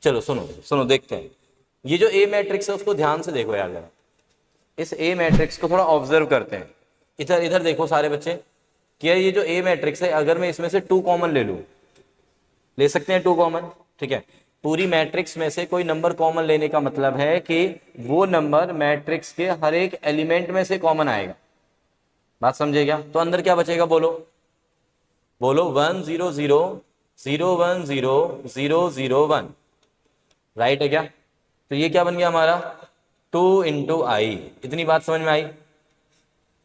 चलो सुनो सुनो देखते हैं। ये जो ए मैट्रिक्स है उसको ध्यान से देखो यार जरा, इस ए मैट्रिक्स को थोड़ा ऑब्जर्व करते हैं। इधर इधर देखो सारे बच्चे, क्या ये जो ए मैट्रिक्स है अगर मैं इसमें से 2 कॉमन ले लूं, ले सकते हैं 2 कॉमन, ठीक है। पूरी मैट्रिक्स में से कोई नंबर कॉमन लेने का मतलब है कि वो नंबर मैट्रिक्स के हर एक एलिमेंट में से कॉमन आएगा। बात समझे क्या? तो अंदर क्या बचेगा बोलो, बोलो 1 0 0 0 1 0 0 0 1, राइट है क्या? तो ये क्या बन गया हमारा 2 इंटू आई। इतनी बात समझ में आई?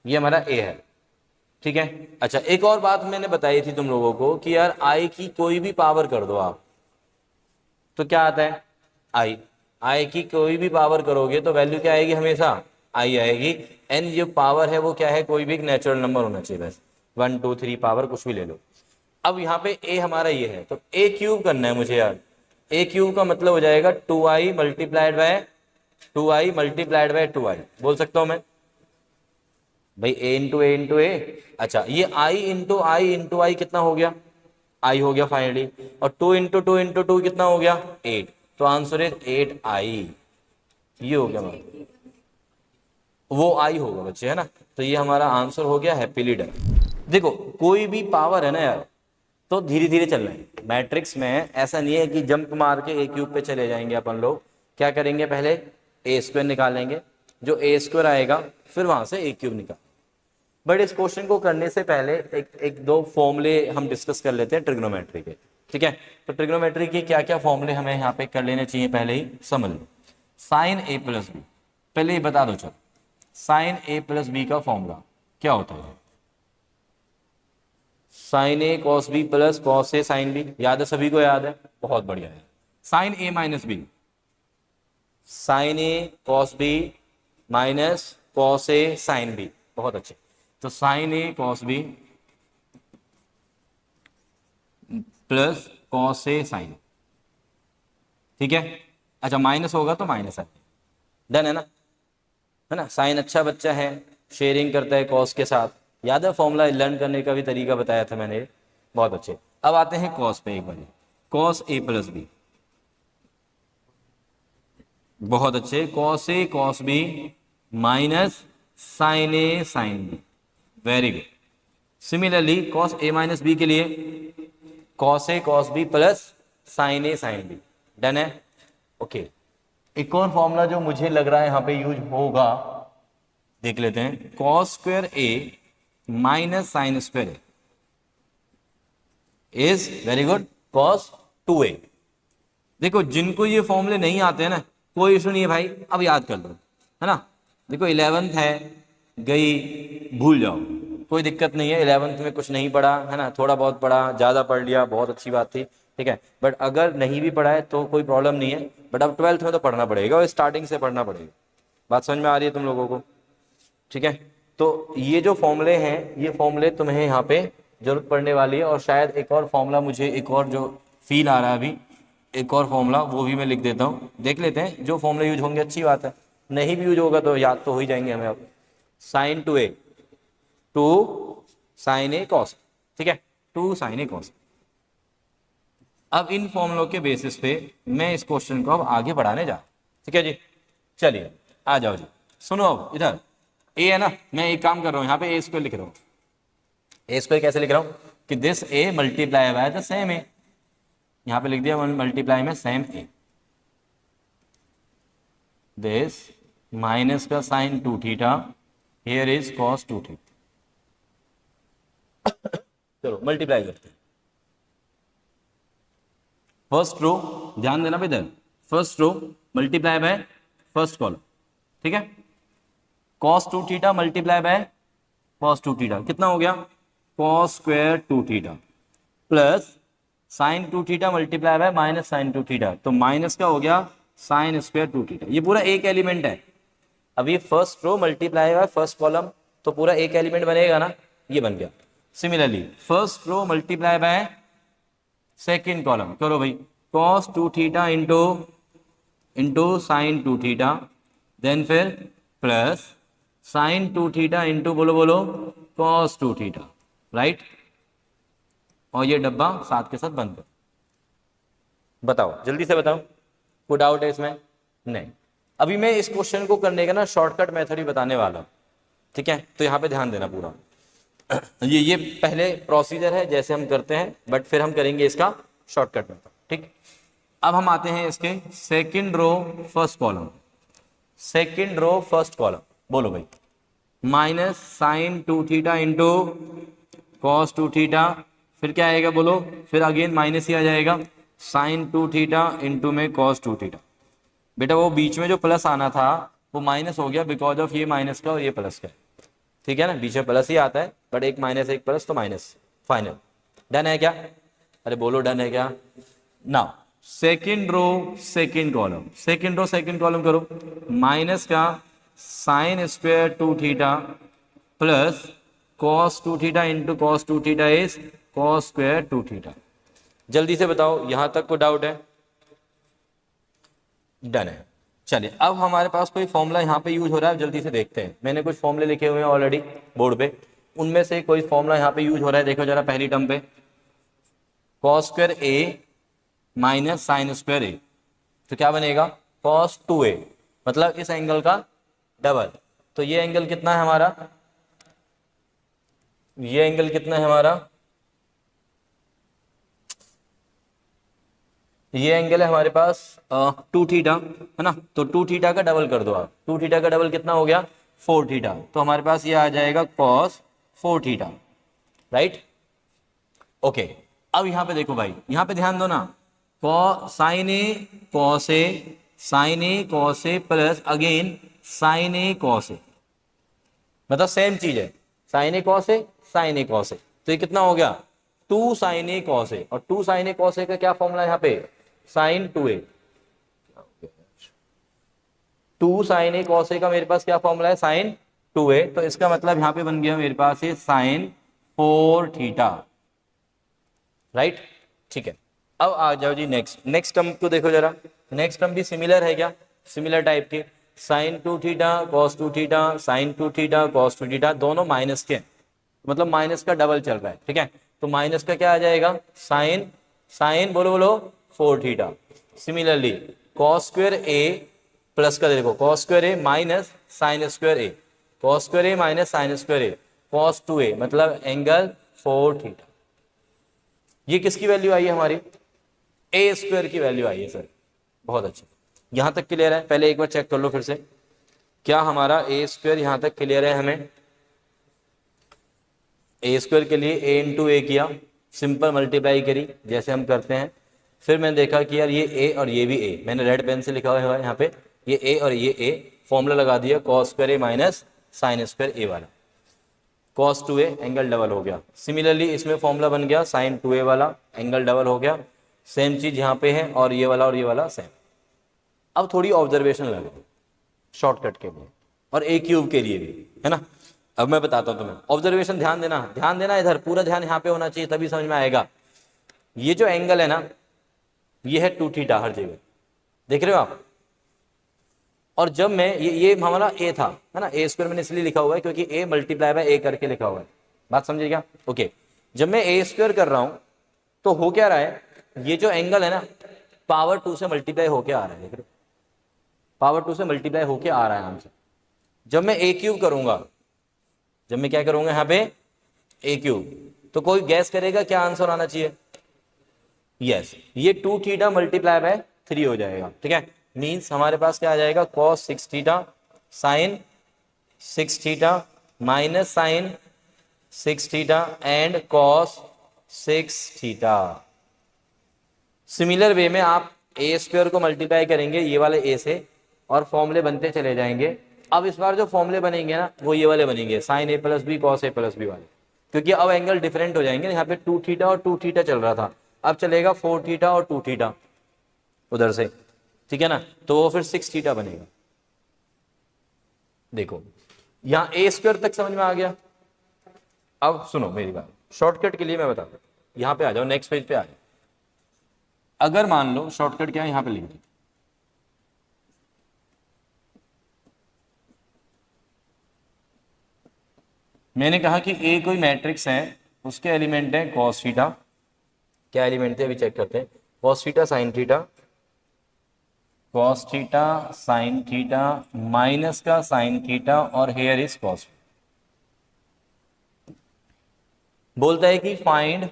ये हमारा ए है, ठीक है। अच्छा एक और बात मैंने बताई थी तुम लोगों को कि यार आई की कोई भी पावर कर दो आप तो क्या आता है आई। आई की कोई भी पावर करोगे तो वैल्यू क्या आएगी, हमेशा आई आएगी। एन जो पावर है वो क्या है, कोई भी एक नेचुरल नंबर होना चाहिए, बस 1 2 3 पावर कुछ भी ले लो। अब यहाँ पे ए हमारा ये है तो ए क्यूब करना है मुझे यार। ए क्यूब का मतलब हो जाएगा 2i multiplied by 2i multiplied by 2i, बोल सकता हूं मैं भाई ए इंटू ए इंटू ए। अच्छा ये आई इंटू आई कितना हो गया, आई हो गया फाइनली, और 2 इंटू टू इंटू टू कितना हो गया 8, तो आंसर इज 8i। ये हो गया हमारा, वो आई होगा बच्चे, है ना। तो ये हमारा आंसर हो गया हैप्पीली डन। देखो कोई भी पावर है ना यार तो धीरे धीरे चलना है मैट्रिक्स में, ऐसा नहीं है कि जंप मार के ए क्यूब पे चले जाएंगे अपन लोग। क्या करेंगे, पहले ए स्क्वायर निकालेंगे, जो ए स्क्वायर आएगा फिर वहां से ए क्यूब निकाल। बट इस क्वेश्चन को करने से पहले एक दो फॉर्मूले हम डिस्कस कर लेते हैं ट्रिग्नोमेट्री के, ठीक है। तो ट्रिग्नोमेट्री के क्या क्या फॉर्मूले हमें यहाँ पे कर लेने चाहिए, पहले ही समझ लो। साइन ए प्लस बी, पहले ये बता दो चलो, साइन ए प्लस बी का फॉर्मूला क्या होता है? Sign A cos B plus cos A sine B, याद है सभी को? याद है, बहुत बढ़िया है। Sign A minus B, sign A cos B minus cos A sine B, बहुत अच्छे। तो sign A cos B plus cos A sign, ठीक है। अच्छा माइनस होगा तो माइनस है, डन है ना। साइन अच्छा बच्चा है, शेयरिंग करता है कॉस के साथ, याद है फॉर्मूला लर्न करने का भी तरीका बताया था मैंने, बहुत अच्छे। अब आते हैं कॉस पे एक बार, कॉस ए प्लस बी, बहुत अच्छे। Cos A cos B minus sine A sine B, very good. Similarly cos A minus B के लिए cos A cos B plus sine A sine B, done है, okay. एक और formula जो मुझे लग रहा है यहाँ पे यूज होगा, देख लेते हैं। Cos square A minus sine square A is very good cos 2a। देखो जिनको ये फॉर्मूले नहीं आते हैं ना, कोई इशू नहीं है भाई, अब याद कर लो, है ना। देखो 11th है, गई भूल जाओ, कोई दिक्कत नहीं है। 11th में कुछ नहीं पढ़ा है ना, थोड़ा बहुत पढ़ा, ज़्यादा पढ़ लिया, बहुत अच्छी बात थी, ठीक है। बट अगर नहीं भी पढ़ा है तो कोई प्रॉब्लम नहीं है, बट अब 12th में तो पढ़ना पड़ेगा और स्टार्टिंग से पढ़ना पड़ेगा। बात समझ में आ रही है तुम लोगों को? ठीक है। तो ये जो फॉर्मूले हैं, ये फॉर्मूले तुम्हें यहाँ पे जरूरत पड़ने वाली है। और शायद एक और फॉर्मूला, मुझे एक और जो फील आ रहा है अभी, एक और फॉर्मूला वो भी मैं लिख देता हूँ, देख लेते हैं। जो फॉर्मूले यूज होंगे अच्छी बात है, नहीं भी यूज होगा तो याद तो हो ही जाएंगे हमें। अब sine 2a two sine A cos, ठीक है, 2 साइन ए कॉस। अब इन फॉर्मूलों के बेसिस पे मैं इस क्वेश्चन को अब आगे बढ़ाने जा, ठीक है जी। चलिए आ जाओ जी, सुनो। अब इधर ए है ना, मैं एक काम कर रहा हूँ, यहाँ पे ए स्क्वायर लिख रहा हूँ। ए स्क्वायर कैसे लिख रहा हूँ कि this A multiply by the same A, यहाँ पे लिख दिया मल्टीप्लाई में सेम ए। दिस माइनस का sine 2 theta, here is cos 2 theta. चलो मल्टीप्लाई करते हैं। फर्स्ट रो ध्यान देना इधर, first row multiply by first column, ठीक है। Cos 2 theta multiply by cos 2 theta कितना हो गया, cos square 2 theta plus sine 2 theta multiply by minus sine 2 theta, तो माइनस का हो गया साइन स्क्वायर 2 थीटा। ये पूरा एक एलिमेंट है। अब ये first row multiply by first column, तो पूरा एक एलिमेंट बनेगा ना, ये बन गया। Similarly first row multiply by second column, करो भाई, cos 2 theta into sine 2 theta, then फिर प्लस साइन 2 थीटा इंटू बोलो बोलो कॉस 2 थीटा, राइट। और ये डब्बा साथ के साथ बंद कर, बताओ जल्दी से बताओ कोई डाउट है इसमें? नहीं। अभी मैं इस क्वेश्चन को करने का ना शॉर्टकट मेथड ही बताने वाला हूँ, ठीक है? तो यहाँ पे ध्यान देना पूरा। ये पहले प्रोसीजर है जैसे हम करते हैं, बट फिर हम करेंगे इसका शॉर्टकट मेथड, ठीक? अब हम आते हैं इसके second row first column. Second row first column बोलो भाई, minus sine 2 theta into cos 2 theta, फिर क्या आएगा बोलो? फिर अगेन माइनस ही आ जाएगा, साइन 2 थीटा इंटू में कॉस 2 थीटा। बेटा वो बीच में जो प्लस आना था वो माइनस हो गया बिकॉज ऑफ ये माइनस का और ये प्लस का, ठीक है ना? बीच में प्लस ही आता है, बट एक माइनस एक प्लस तो माइनस, फाइनल। डन है क्या? अरे बोलो डन है क्या? Now second row second column, second row second column करो, माइनस का sine square 2 theta plus cos 2 theta into cos 2 theta is cos square 2 theta. जल्दी से बताओ, यहां तक कोई डाउट है? डन है। चलिए अब हमारे पास कोई फॉर्मूला यहाँ पे यूज हो रहा है, जल्दी से देखते हैं। मैंने कुछ फॉर्मूले लिखे हुए हैं ऑलरेडी बोर्ड पे, उनमें से कोई फॉर्मूला यहाँ पे यूज हो रहा है, देखो जरा पहली टर्म पे, कॉस स्क्वायर ए माइनस साइन स्क्वायर ए, तो क्या बनेगा? कॉस 2a, मतलब इस एंगल का डबल। तो ये एंगल कितना है हमारा? ये एंगल कितना है हमारा? ये एंगल है हमारे पास 2 थीटा, है ना? तो 2 थीटा का डबल कर दो आप, 2 थीटा का डबल कितना हो गया? 4 थीटा। तो हमारे पास ये आ जाएगा कॉस 4 थीटा, राइट? ओके, अब यहाँ पे देखो भाई, यहाँ पे ध्यान दो ना, sign A cos A, sign A cos A plus again sine A cos ए, मतलब सेम चीज है, sign A cos A, sign A cos ए। तो ये कितना हो गया? 2 साइन ए कॉस ए, और 2 साइन ए कॉस ए का क्या फॉर्मूला है यहाँ पे? Sine 2a। 2 sine A cos A का मेरे पास क्या फॉर्मूला है? Sign 2a। तो इसका मतलब यहाँ पे बन गया मेरे पास ये साइन 4 थीटा, राइट? ठीक है, अब आ जाओ जी नेक्स्ट टर्म को देखो जरा। नेक्स्ट टर्म भी सिमिलर है क्या? सिमिलर टाइप की, sine 2 theta cos 2 theta, sine 2 theta cos 2 theta, दोनों माइनस के, मतलब माइनस का डबल चल रहा है, ठीक है? तो माइनस का क्या आ जाएगा? साइन, साइन बोलो बोलो 4 थीटा। सिमिलरली कॉस स्क्वायर ए प्लस का देखो, कॉस स्क्वायर ए माइनस साइन स्क्वायर ए, कॉस स्क्वायर ए माइनस साइन स्क्वायर ए, कॉस 2a, मतलब एंगल 4 थीटा। ये किसकी वैल्यू आई है हमारी? ए स्क्वायर की वैल्यू आई है सर, बहुत अच्छी। यहां तक क्लियर है? पहले एक बार चेक कर लो फिर से, क्या हमारा ए स्क्वायर यहां तक क्लियर है? हमें ए स्क्वायर के लिए ए इंटू ए किया, सिंपल मल्टीप्लाई करी जैसे हम करते हैं, फिर मैंने देखा कि यार ये ए और ये भी ए, मैंने रेड पेन से लिखा हुआ है यहाँ पे, ये ए और ये ए, फॉर्मूला लगा दिया कॉस स्क्वायर ए माइनस साइन स्क्वायर ए वाला, cos 2a एंगल डबल हो गया। सिमिलरली इसमें फॉर्मूला बन गया sin 2a वाला, एंगल डबल हो गया। सेम चीज यहाँ पे है, और ये वाला सेम। अब थोड़ी ऑब्जर्वेशन लगे शॉर्टकट के लिए और a क्यूब के लिए भी, है ना? अब मैं बताता हूँ तुम्हें, ऑब्जर्वेशन ध्यान देना इधर, पूरा ध्यान यहाँ पे होना चाहिए तभी समझ में आएगा। ये जो एंगल है ना, ये है 2 थीटा हर जगह, देख रहे हो आप? और जब मैं ये हमारा a था, है ना? ए स्क्वायर मैंने इसलिए लिखा हुआ है क्योंकि a मल्टीप्लाई बाय a करके लिखा हुआ है, बात समझिए क्या? ओके, जब मैं a स्क्वायर कर रहा हूं तो हो क्या रहा है? ये जो एंगल है ना, पावर 2 से मल्टीप्लाई होके आ रहा है, देख रहे हो? पावर 2 से मल्टीप्लाई होके आ रहा है आंसर। जब मैं a क्यूब करूंगा, जब मैं क्या करूंगा यहाँ पे? a क्यूब, तो कोई गैस करेगा क्या आंसर आना चाहिए? यस, ये 2 थीटा मल्टीप्लाई बाय 3 हो जाएगा, ठीक है? मीन्स हमारे पास क्या आ जाएगा? cos 6 theta sine 6 theta minus sine 6 theta and cos 6 theta. Similar way में आप ए स्क्वायर को मल्टीप्लाई करेंगे ये वाले ए से, और फॉर्मूले बनते चले जाएंगे। अब इस बार जो फॉर्मूले बनेंगे ना, वो ये वाले बनेंगे, sign A plus B cos A plus B वाले, क्योंकि अब एंगल डिफरेंट हो जाएंगे। यहाँ पे 2 थीटा और 2 थीटा चल रहा था, अब चलेगा 4 थीटा और 2 थीटा उधर से, ठीक है ना? तो वो फिर 6 थीटा बनेगा। देखो यहां ए स्क्वायर तक समझ में आ गया। अब सुनो मेरी बात, शॉर्टकट के लिए मैं बताता हूं, यहां पे आ जाओ, नेक्स्ट पेज पे आ जाओ। अगर मान लो शॉर्टकट क्या है, यहां पे लिख दो, मैंने कहा कि ए कोई मैट्रिक्स है, उसके एलिमेंट है कॉस थीटा, क्या एलिमेंट थे अभी चेक करते हैं, cos theta sine theta cos theta sine theta minus का साइन थीटा और हेयर इज कॉस। बोलता है कि फाइंड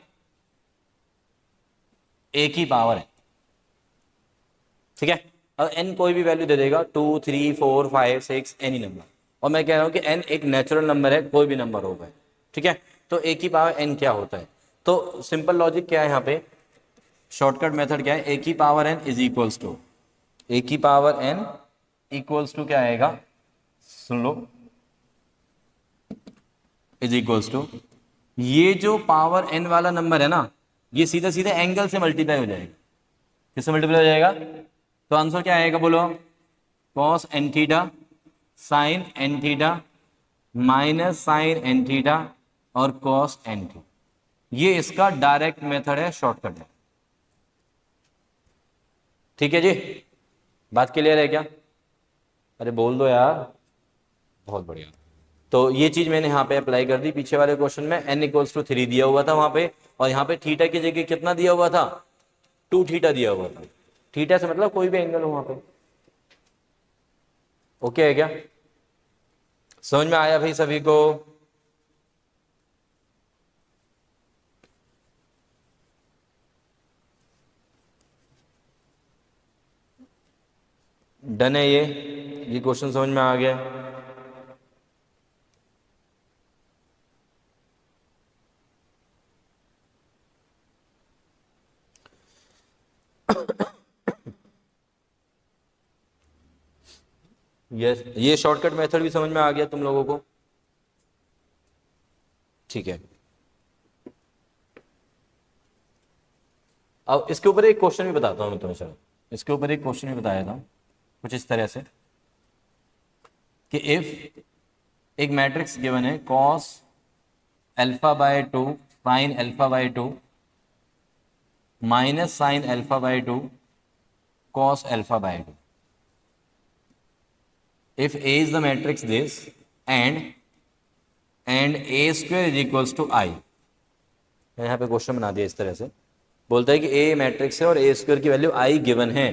ए की पावर है, ठीक है। और एन कोई भी वैल्यू दे देगा, 2 3 4 5 6 एनी नंबर, और मैं कह रहा हूं कि एन एक नेचुरल नंबर है, कोई भी नंबर होगा, ठीक है। तो ए की पावर एन क्या होता है, तो सिंपल लॉजिक क्या है यहाँ पे, शॉर्टकट मेथड क्या है, ए की power N is equals to, A की पावर एन इक्वल्स टू क्या आएगा, सुन लो, इज इक्वल्स टू, ये जो पावर एन वाला नंबर है ना, ये सीधे सीधे एंगल से मल्टीप्लाई हो जाएगा। किससे मल्टीप्लाई हो जाएगा, तो आंसर क्या आएगा बोलो, cos n theta sine n theta minus sine n theta और कॉस एन थीटा। ये इसका डायरेक्ट मेथड है, शॉर्टकट है, ठीक है जी। बात क्लियर है क्या, अरे बोल दो यार, बहुत बढ़िया। तो ये चीज मैंने यहाँ पे अप्लाई कर दी, पीछे वाले क्वेश्चन में n इक्वल्स टू 3 दिया हुआ था वहां पे, और यहाँ पे थीटा की जगह कितना दिया हुआ था, 2 थीटा दिया हुआ था। थीटा से मतलब कोई भी एंगल हो वहां पे, ओके है क्या, समझ में आया भाई सभी को। डन है ये क्वेश्चन समझ में आ गया। यस, ये शॉर्टकट मेथड भी समझ में आ गया तुम लोगों को, ठीक है। अब इसके ऊपर एक क्वेश्चन भी बताता हूं मैं तुम्हें, चलो इसके ऊपर एक क्वेश्चन भी बताया था कुछ इस तरह से कि इफ एक मैट्रिक्स गिवन है cos alpha by 2 sine alpha by 2 minus sine alpha by 2 cos alpha by 2, if A is the matrix this and A square is equals to I। मैं यहाँ पे क्वेश्चन बना दिया इस तरह से, बोलता है कि A मैट्रिक्स है और A स्क्वायर की वैल्यू I गिवन है,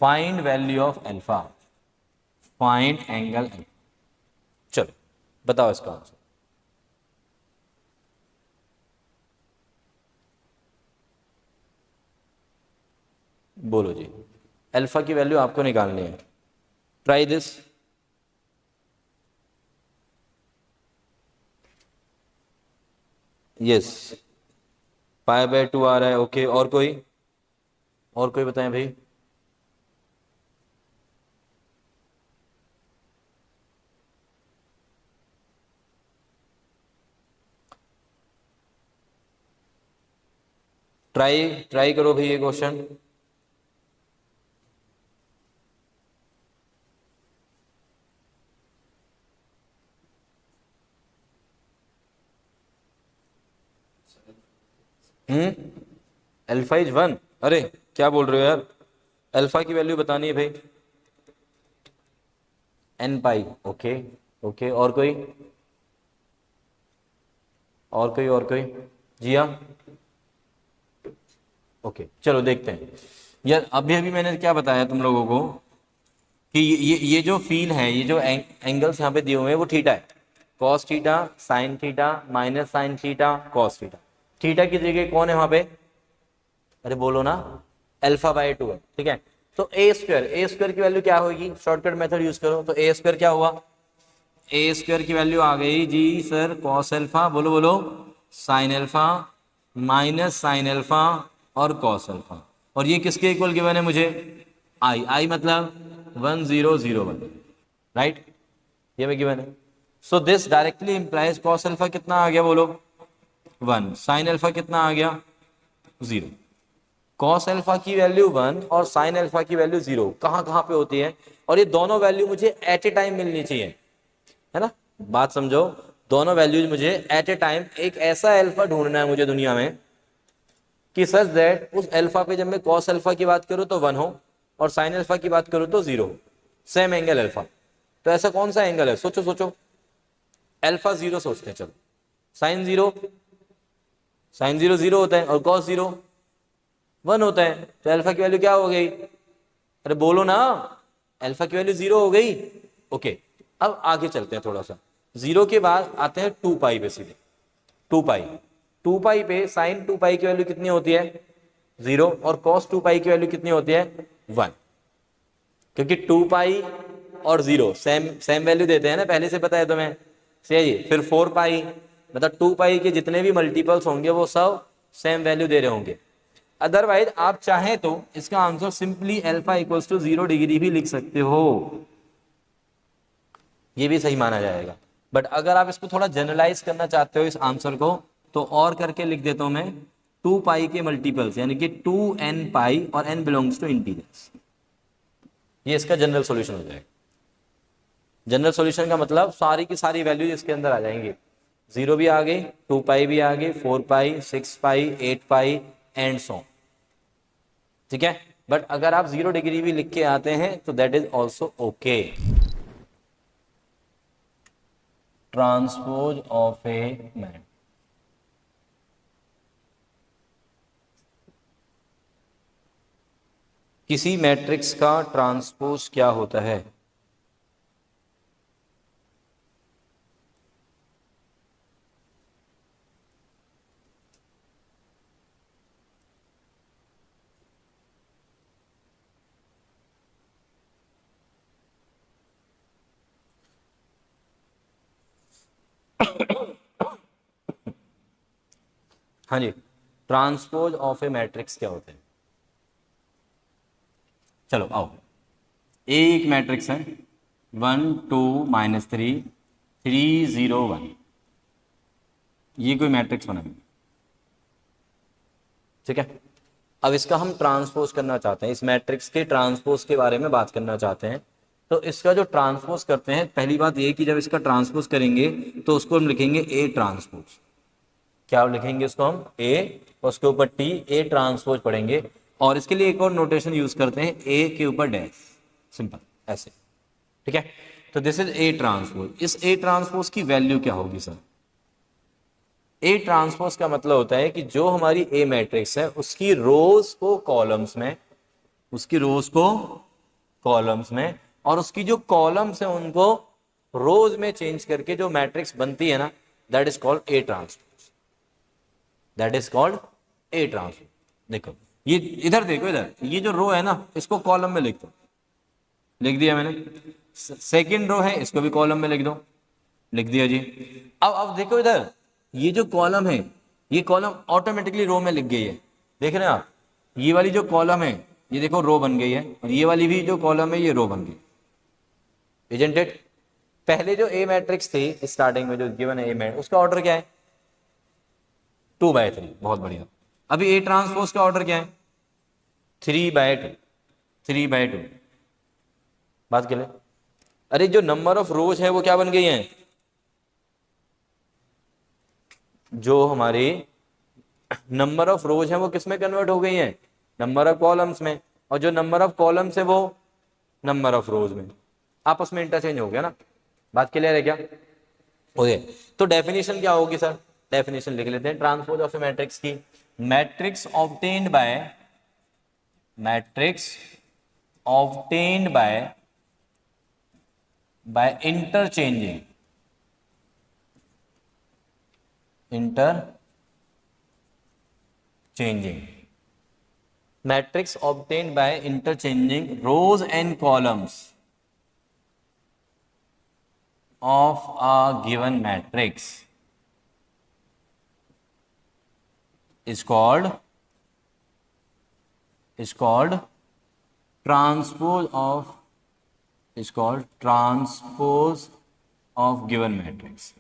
find value of alpha, find angle. चलो बताओ इसका आंसर, बोलो जी। अल्फा की वैल्यू आपको निकालनी है, try this. Yes, pi by 2 आ रहा है, ओके। और कोई बताएं भाई, ट्राई करो भाई ये क्वेश्चन। अल्फा इज 1, अरे क्या बोल रहे हो यार, अल्फा की वैल्यू बतानी है भाई, एन पाई, ओके ओके। और कोई जी हाँ, ओके चलो देखते हैं यार। अभी मैंने क्या बताया तुम लोगों को कि ये जो फील है, ये जो एंगल्स यहाँ पे दिए हुए हैं वो थीटा है, cos theta sine theta minus sine theta cos theta. Theta की जगह कौन है वहां पे, अरे बोलो ना, अल्फा बाय 2 है, ठीक है। तो ए स्क्वायर की वैल्यू क्या होगी, शॉर्टकट मेथड यूज करो, तो ए स्क्वायर क्या हुआ, ए स्क्वायर की वैल्यू आ गई जी सर कॉस अल्फा, बोलो बोलो, sine alpha minus sine alpha और कॉस अल्फा, और ये किसके इक्वल गिवन है मुझे, आई मतलब 1001, राइट, ये मैं गिवन है। So this directly implies cos alpha कितना आ गया बोलो 1, साइन अल्फा कितना आ गया 0। कॉस अल्फा की वैल्यू 1 और साइन अल्फा की वैल्यू 0 कहां पे होती है, और ये दोनों वैल्यू मुझे एट ए टाइम मिलनी चाहिए, है ना, बात समझो, दोनों वैल्यूज मुझे एट ए टाइम, एक ऐसा अल्फा ढूंढना है मुझे दुनिया में कि सच दैट उस अल्फा पे जब मैं कॉस अल्फा की बात करूं तो 1 हो और साइन अल्फा की बात करूं तो 0 हो, सेम एंगल अल्फा। तो ऐसा कौन सा एंगल है, सोचो, अल्फा 0 सोचते हैं, चलो साइन 0 0 होता है और कॉस 0 1 होता है, तो अल्फा की वैल्यू क्या हो गई, अरे बोलो ना, अल्फा की वैल्यू 0 हो गई। ओके, अब आगे चलते हैं थोड़ा सा। 0 के बाद आते हैं 2 पाई पे सीधे। 2 पाई, 2 पाई पे साइन 2 पाई की वैल्यू कितनी होती है 0, और कॉस 2 पाई की वैल्यू कितनी होती है 1, क्योंकि 2 पाई और 0 सेम सेम वैल्यू देते हैं ना, पहले से पता है तुम्हें। सही। फिर 4 पाई, मतलब 2 पाई के जितने भी मल्टीपल्स होंगे वो सब सेम वैल्यू दे रहे होंगे। अदरवाइज आप चाहें तो इसका answer simply alpha equals to 0 degree भी लिख सकते हो, ये भी सही माना जाएगा। बट अगर आप इसको थोड़ा जनरलाइज करना चाहते हो इस आंसर को, तो और करके लिख देता हूं मैं 2 पाई के मल्टीपल्स, यानी कि 2n पाई, और n बिलोंग्स टू इंटीजर्स। ये इसका जनरल सॉल्यूशन हो जाएगा। जनरल सॉल्यूशन का मतलब सारी की सारी वैल्यूज इसके अंदर आ जाएंगी। 0 भी आ गई, 2 पाई भी आ गई, 4 पाई, 6 पाई, 8 पाई एंड सो। ठीक है, बट अगर आप 0 डिग्री भी लिख के आते हैं तो that is also okay. Transpose of A matrix, किसी मैट्रिक्स का ट्रांसपोज क्या होता है? हाँ जी, ट्रांसपोज ऑफ ए मैट्रिक्स क्या होते हैं? चलो आओ, एक मैट्रिक्स है 1 2 -3 3 0 1, ये कोई मैट्रिक्स बना। ठीक है, अब इसका हम ट्रांसपोज करना चाहते हैं, इस मैट्रिक्स के ट्रांसपोज के बारे में बात करना चाहते हैं। तो इसका जो ट्रांसपोज करते हैं, पहली बात ये कि जब इसका ट्रांसपोज करेंगे तो उसको हम लिखेंगे ए ट्रांसपोज। क्या लिखेंगे उसको हम? ए, उसके ऊपर टी, ए ट्रांसपोज पढ़ेंगे। और इसके लिए एक और नोटेशन यूज करते हैं, ए के ऊपर डैश, सिंपल ऐसे। ठीक है, तो दिस इज ए ट्रांसपोज। इस ए ट्रांसपोज की वैल्यू क्या होगी सर? ए ट्रांसपोज का मतलब होता है कि जो हमारी ए मैट्रिक्स है उसकी रोज को कॉलम्स में, उसकी रोज को कॉलम्स में, और उसकी जो कॉलम्स है उनको रोज में चेंज करके जो मैट्रिक्स बनती है ना, that is called A transpose. That is called A transpose. देखो ये इधर देखो, इधर ये जो रो है ना, इसको कॉलम में लिख दो, लिख दिया मैंने। सेकंड रो है, इसको भी कॉलम में लिख दो, लिख दिया जी। अब देखो इधर, ये जो कॉलम है, ये कॉलम ऑटोमेटिकली रो में लिख गई है। देख रहे हैं आप, ये वाली जो कॉलम है ये देखो रो बन गई है, और ये वाली भी जो कॉलम है ये रो बन गई। Isn't it? पहले जो ए मैट्रिक्स थी स्टार्टिंग में जो गिवन है ए मैट्रिक्स, उसका ऑर्डर क्या है? 2/3। बहुत बढ़िया। अभी ए ट्रांसपोज का ऑर्डर क्या है? 3/2। 3/2। बात के लिए, अरे जो नंबर ऑफ रोज है वो क्या बन गई है? जो हमारी नंबर ऑफ रोज है वो किस में कन्वर्ट हो गई है? नंबर ऑफ कॉलम्स में। और जो नंबर ऑफ कॉलम्स है वो नंबर ऑफ रोज में, आपस में इंटरचेंज हो गया ना। बात क्लियर है क्या? ओके, तो डेफिनेशन क्या होगी सर? डेफिनेशन लिख लेते हैं ट्रांसपोज ऑफ ए मैट्रिक्स की। Matrix obtained bye, matrix obtained by interchanging, matrix obtained by interchanging rows and columns of a given matrix is called transpose of given matrix.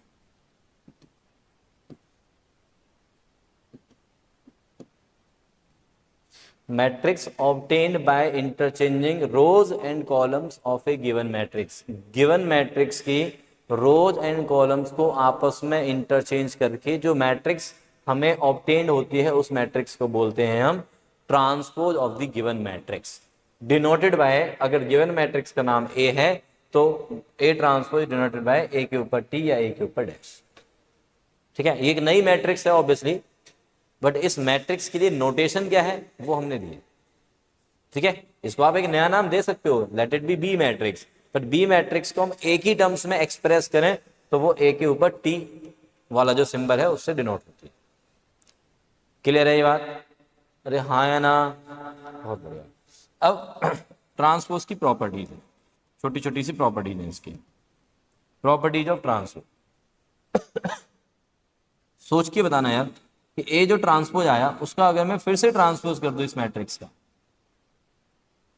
Matrix obtained by interchanging rows and columns of a given matrix. Given matrix की rows and columns को आपस में interchange करके जो matrix हमें obtained होती है उस मैट्रिक्स को बोलते हैं हम transpose of the given matrix. Denoted by, अगर गिवन मैट्रिक्स का नाम ए है तो ए ट्रांसपोज डिनोटेड बाय ए के ऊपर टी या ए के ऊपर डैश। ठीक है, ये एक नई मैट्रिक्स है ऑब्वियसली, बट इस मैट्रिक्स के लिए नोटेशन क्या है वो हमने दिए। ठीक है, इसको आप एक नया नाम दे सकते हो, let it be B matrix, but B matrix को हम एक ही टर्म्स में एक्सप्रेस करें तो वो ए के ऊपर टी वाला जो सिंबल है उससे डिनोट होती है। क्लियर है ये बात? अरे हाँ या ना? बहुत बढ़िया। अब ट्रांसपोज की प्रॉपर्टीज है, छोटी छोटी सी प्रॉपर्टीज है इसकी, प्रॉपर्टीज ऑफ ट्रांसपोज। सोच के बताना यार कि ए जो ट्रांसपोज आया उसका अगर मैं फिर से ट्रांसपोज कर दूं इस मैट्रिक्स का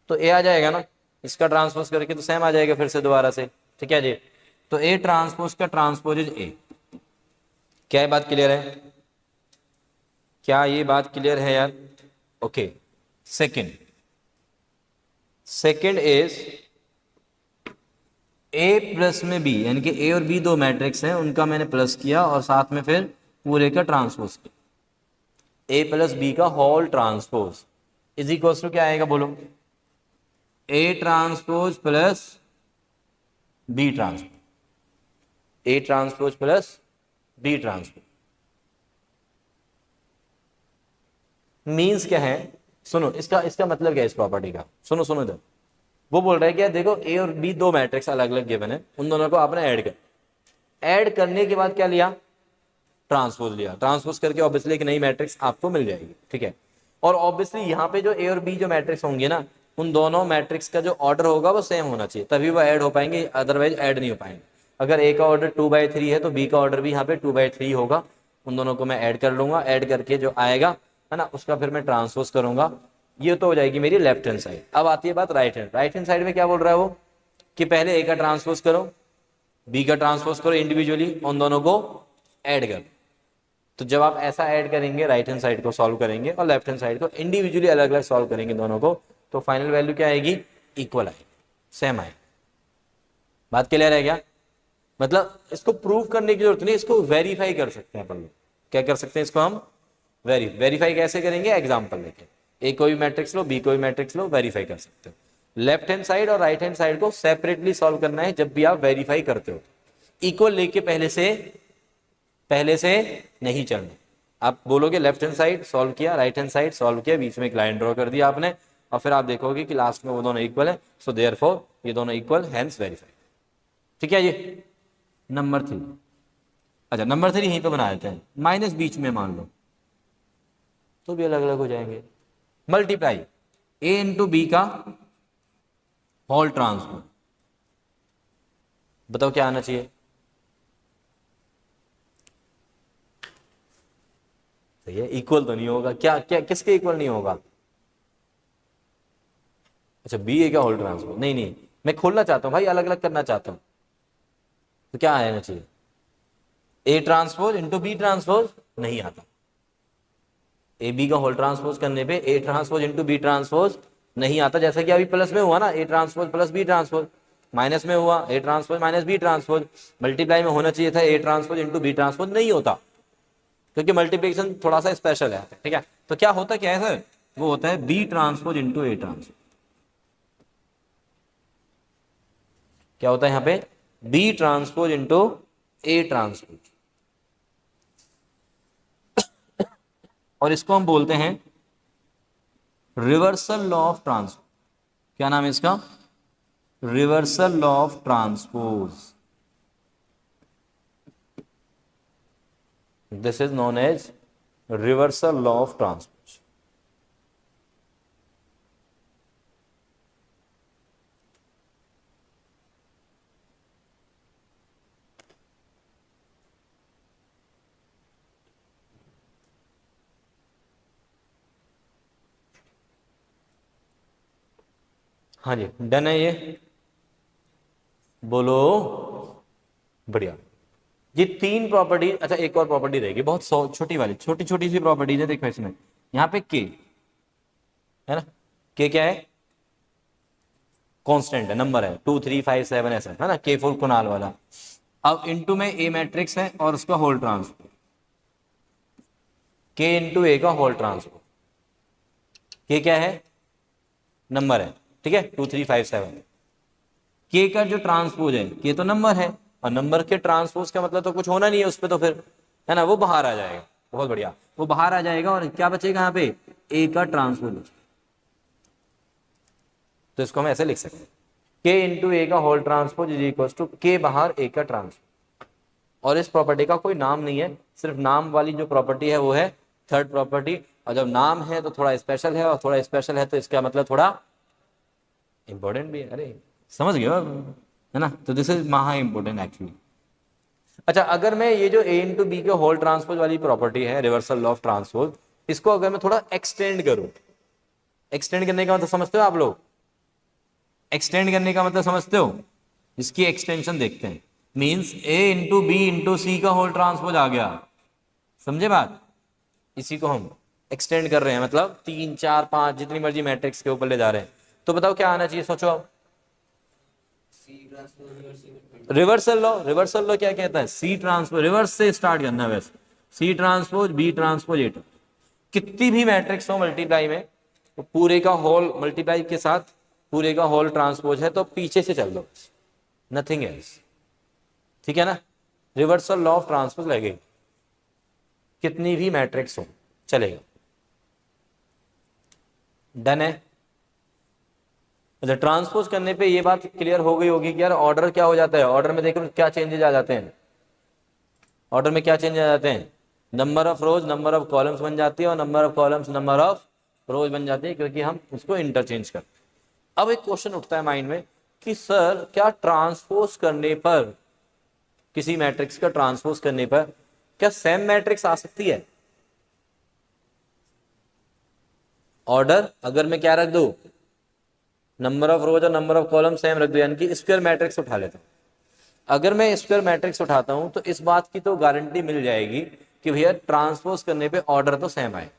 तो ए आ जाएगा ना, इसका ट्रांसपोज करके तो सेम आ जाएगा फिर से दोबारा से। ठीक है जी, तो ए ट्रांसपोज का ट्रांसपोज इज ए। क्या ये बात क्लियर है? क्या ये बात क्लियर है यार? Okay. Second is a plus में बी, यानी कि ए और बी दो मैट्रिक्स हैं, उनका मैंने प्लस किया और साथ में फिर पूरे का ट्रांसपोज किया। ए प्लस बी का whole transpose is equal to क्या आएगा बोलो? A transpose plus B transpose, A transpose plus B transpose. Means क्या है? सुनो, इसका मतलब क्या है इस प्रॉपर्टी का? सुनो इधर, वो बोल रहा है कि देखो ए और बी दो मैट्रिक्स अलग अलग गिवन है, उन दोनों को आपने ऐड करने के बाद क्या लिया? ट्रांसपोज लिया। ट्रांसपोज करके ऑब्वियसली एक नई मैट्रिक्स आपको मिल जाएगी। ठीक है, और ऑब्वियसली यहाँ पे जो ए और बी जो मैट्रिक्स होंगे ना, उन दोनों मैट्रिक्स का जो ऑर्डर होगा वो सेम होना चाहिए, तभी वो ऐड हो पाएंगे, अदरवाइज ऐड नहीं हो पाएंगे। अगर ए का ऑर्डर 2/3 है तो बी का ऑर्डर भी यहाँ पे 2/3 होगा। उन दोनों को मैं ऐड कर लूंगा, ऐड करके जो आएगा है ना उसका फिर मैं ट्रांसपोज करूंगा। ये तो हो जाएगी मेरी लेफ्ट हैंड साइड। अब आती है बात राइट हैंड साइड में क्या बोल रहा है वो कि पहले ए का ट्रांसपोज करो, बी का ट्रांसपोज करो इंडिविजुअली, उन दोनों को ऐड करो। तो जब आप ऐसा ऐड करेंगे, राइट हैंड साइड को सॉल्व करेंगे और लेफ्ट हैंड साइड को इंडिविजुअली अलग अलग सॉल्व करेंगे दोनों को, तो फाइनल वैल्यू क्या आएगी? इक्वल आएगी, सेम आएगी। बात क्लियर है क्या? मतलब इसको प्रूव करने की जरूरत नहीं, इसको वेरीफाई कर सकते हैं अपन लोग। क्या कर सकते हैं इसको हम? वेरीफाई कैसे करेंगे? एग्जाम्पल लेके, ए कोई मैट्रिक्स लो, बी कोई मैट्रिक्स लो, वेरीफाई कर सकते हो। लेफ्ट हैंड साइड और राइट हैंड साइड को सेपरेटली सॉल्व करना है जब भी आप वेरीफाई करते हो। इक्वल लेके पहले से नहीं चलना। आप बोलोगे लेफ्ट हैंड साइड सॉल्व किया, राइट हैंड साइड सॉल्व किया, बीच में एक लाइन ड्रॉ कर दिया आपने, और फिर आप देखोगे कि लास्ट में वो दोनों इक्वल है, सो देयरफॉर ये दोनों इक्वल, हेंस वेरीफाई। ठीक है, ये नंबर 3। अच्छा, नंबर 3 यहीं पे बना देते हैं, माइनस बीच में मान लो तो भी अलग अलग हो जाएंगे। मल्टीप्लाई ए इंटू बी का होल ट्रांसपोज, बताओ क्या आना चाहिए? तो ये इक्वल तो नहीं होगा, क्या क्या किसके इक्वल नहीं होगा? अच्छा, बी ए का होल ट्रांसपोज, नहीं मैं खोलना चाहता हूं भाई, अलग अलग करना चाहता हूं, तो क्या आना चाहिए? A transpose into B transpose नहीं आता। ए बी का होल ट्रांसपोज करने पे A transpose into B transpose नहीं आता, जैसा कि अभी प्लस में हुआ ना, A transpose plus B transpose, minus में हुआ A transpose minus B transpose, multiply में होना चाहिए था A transpose into B transpose, नहीं होता क्योंकि मल्टीप्लिकेशन थोड़ा सा स्पेशल है। ठीक है, तो क्या होता क्या है सर? वो होता है B transpose into A transpose. क्या होता है यहाँ पे? B transpose into A transpose, और इसको हम बोलते हैं रिवर्सल लॉ ऑफ ट्रांसपोज। क्या नाम है इसका? Reversal law of transpose. This is known as reversal law of transpose. हाँ जी, डन है ये? बोलो। बढ़िया। ये 3 प्रॉपर्टी। अच्छा, एक और प्रॉपर्टी रहेगी बहुत छोटी वाली, छोटी छोटी सी प्रॉपर्टीज है। देखो इसमें यहाँ पे के है ना, के क्या है? कांस्टेंट है, नंबर है, 2 3 5 7 ऐसा है ना, के फुल कुनाल वाला। अब इनटू में ए मैट्रिक्स है और उसका होल ट्रांसपोज, के इंटू ए का होल ट्रांसपोज। के क्या है? नंबर है, ठीक है, 2 3 5 7। के का जो ट्रांसपोज है, के तो नंबर है, और नंबर के ट्रांसपोज का मतलब तो कुछ होना नहीं है उस पर, तो फिर है ना वो बाहर आ जाएगा। बहुत बढ़िया, वो बाहर आ जाएगा और क्या बचेगा यहाँ पे? ए का ट्रांसपोज। तो इसको हम ऐसे लिख सकते हैं, के इंटू ए का whole transpose is equal to के बाहर ए का ट्रांसपोज। और इस प्रॉपर्टी का कोई नाम नहीं है, सिर्फ नाम वाली जो प्रॉपर्टी है वो है थर्ड प्रॉपर्टी। और जब नाम है तो थोड़ा स्पेशल है, और थोड़ा स्पेशल है तो इसका मतलब थोड़ा इंपॉर्टेंट भी है। अरे समझ गए आप, है ना? तो दिस इज महा इंपॉर्टेंट एक्चुअली। अच्छा, अगर मैं ये जो ए इंटू बी के होल ट्रांसपोज वाली प्रॉपर्टी है, रिवर्सल लॉ ऑफ ट्रांसपोज, इसको अगर मैं थोड़ा एक्सटेंड करूं, एक्सटेंड करने का मतलब समझते हो आप लोग? एक्सटेंड करने का मतलब समझते हो? इसकी एक्सटेंशन देखते हैं। मींस ए इंटू बी इंटू सी का होल ट्रांसपोज आ गया, समझे बात? इसी को हम एक्सटेंड कर रहे हैं, मतलब 3 4 5 जितनी मर्जी मैट्रिक्स के ऊपर ले जा रहे हैं। तो बताओ क्या आना चाहिए, सोचो आप। रिवर्सल लॉ, रिवर्सल लॉ क्या कहता है? सी ट्रांसपोज, रिवर्स से स्टार्ट करना है वैसे, C transpose B transpose A too. कितनी भी मैट्रिक्स हो मल्टीप्लाई में, तो पूरे का होल मल्टीप्लाई के साथ पूरे का होल ट्रांसपोज है, तो पीछे से चल दो, नथिंग एल्स, ठीक है ना? रिवर्सल लॉ ऑफ ट्रांसपोज लगेगी, कितनी भी मैट्रिक्स हो चलेगा। डन है? अच्छा, ट्रांसपोज करने पे ये बात क्लियर हो गई होगी कि यार ऑर्डर क्या हो जाता है, ऑर्डर में देखो क्या चेंजेस आ जाते हैं, ऑर्डर में क्या चेंजेस आ जाते हैं, number of rose number of columns बन जाती है, और number of columns number of रोज बन जाती है, क्योंकि हम उसको इंटरचेंज करते हैं। अब एक क्वेश्चन उठता है माइंड में कि सर क्या ट्रांसपोज करने पर, किसी मैट्रिक्स का ट्रांसपोज करने पर क्या सेम मैट्रिक्स आ सकती है? ऑर्डर अगर मैं क्या रख दूं, नंबर ऑफ रोज और नंबर ऑफ कॉलम सेम रख दो, यानी कि स्क्वायर मैट्रिक्स उठा लेता हूं। अगर मैं स्क्वायर मैट्रिक्स उठाता हूं तो इस बात की तो गारंटी मिल जाएगी कि भैया ट्रांसपोज करने पे ऑर्डर तो सेम आए,